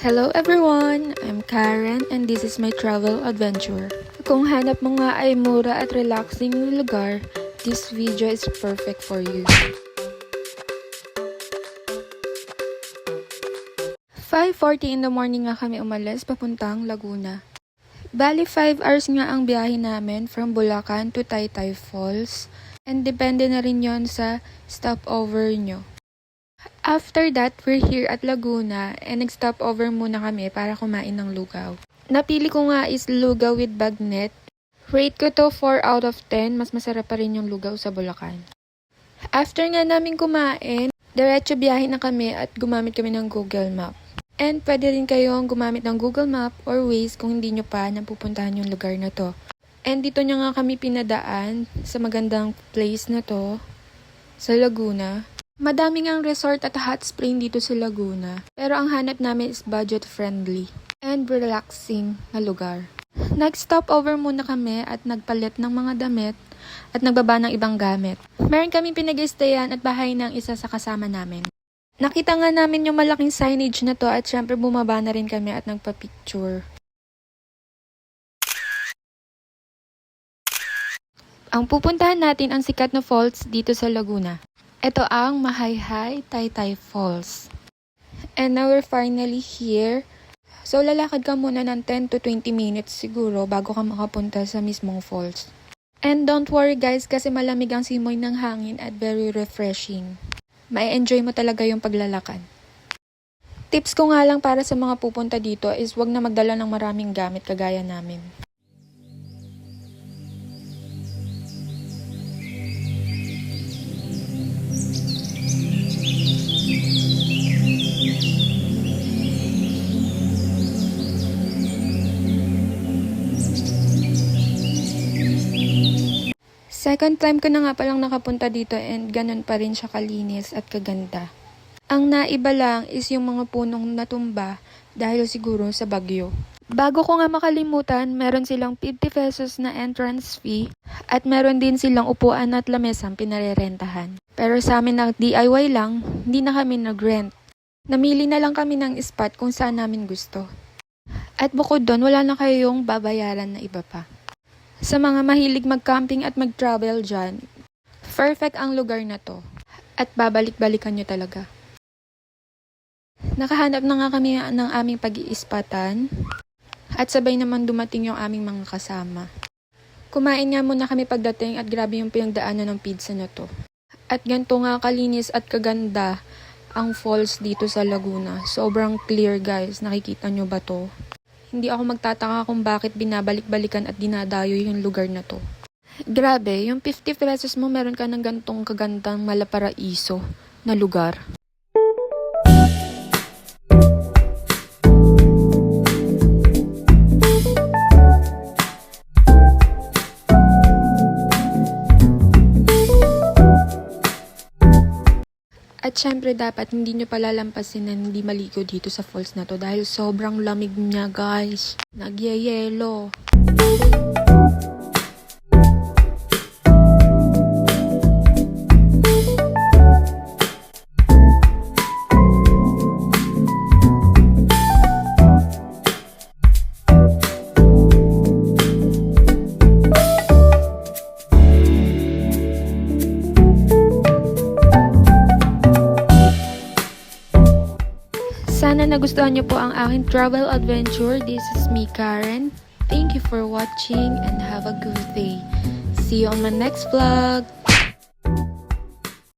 Hello everyone! I'm Karen and this is my travel adventure. Kung hanap mo nga ay mura at relaxing na lugar, this video is perfect for you. 5:40 in the morning nga kami umalis papuntang Laguna. Bali 5 hours nga ang biyahe namin from Bulacan to Taytay Falls and depende na rin yon sa stopover nyo. After that, we're here at Laguna and nag-stop over muna kami para kumain ng lugaw. Napili ko nga is lugaw with bagnet. Rate ko to 4 out of 10, mas masarap pa rin yung lugaw sa Bulacan. After nga namin kumain, diretso biyahe na kami at gumamit kami ng Google Map. And pwede rin kayong gumamit ng Google Map or Waze kung hindi nyo pa napupuntahan yung lugar na to. And dito nyo nga kami pinadaan sa magandang place na to, sa Laguna. Madaming ang resort at hot spring dito sa Laguna, pero ang hanap namin is budget-friendly and relaxing na lugar. Nag-stop over muna kami at nagpalit ng mga damit at nagbaba ng ibang gamit. Meron kami pinag-stayan at bahay ng isa sa kasama namin. Nakita nga namin yung malaking signage na to at syempre bumaba na rin kami at nagpa-picture. Ang pupuntahan natin ang sikat na falls dito sa Laguna. Ito ang Mahayhay Taytay Falls. And now we're finally here. So lalakad ka muna ng 10 to 20 minutes siguro bago ka makapunta sa mismong falls. And don't worry guys kasi malamig ang simoy ng hangin at very refreshing. Mai-enjoy mo talaga yung paglalakad. Tips ko nga lang para sa mga pupunta dito is wag na magdala ng maraming gamit kagaya namin. Second time ko na nga palang nakapunta dito and ganun pa rin siya kalinis at kaganda. Ang naiba lang is yung mga punong natumba dahil siguro sa bagyo. Bago ko nga makalimutan, meron silang 50 pesos na entrance fee at meron din silang upuan at lamesang pinarerentahan. Pero sa amin na DIY lang, hindi na kami nag-rent. Namili na lang kami ng spot kung saan namin gusto. At bukod doon, wala na kayong babayaran na iba pa. Sa mga mahilig mag-camping at mag-travel dyan, perfect ang lugar na to. At babalik-balikan nyo talaga. Nakahanap na nga kami ng aming pag-iispatan. At sabay naman dumating yung aming mga kasama. Kumain nga muna kami pagdating at grabe yung pinagdaanan ng pizza na to. At ganito nga kalinis at kaganda ang falls dito sa Laguna. Sobrang clear guys. Nakikita nyo ba to? Hindi ako magtataka kung bakit binabalik-balikan at dinadayo yung lugar na to. Grabe, yung 50 pesos mo meron ka ng gantong kagandang malaparaiso na lugar. At syempre dapat hindi nyo palalampasin na hindi maligo dito sa falls na to dahil sobrang lamig niya guys. Nagyayelo. Sana nagustuhan niyo po ang aking travel adventure. This is me, Karen. Thank you for watching and have a good day. See you on my next vlog.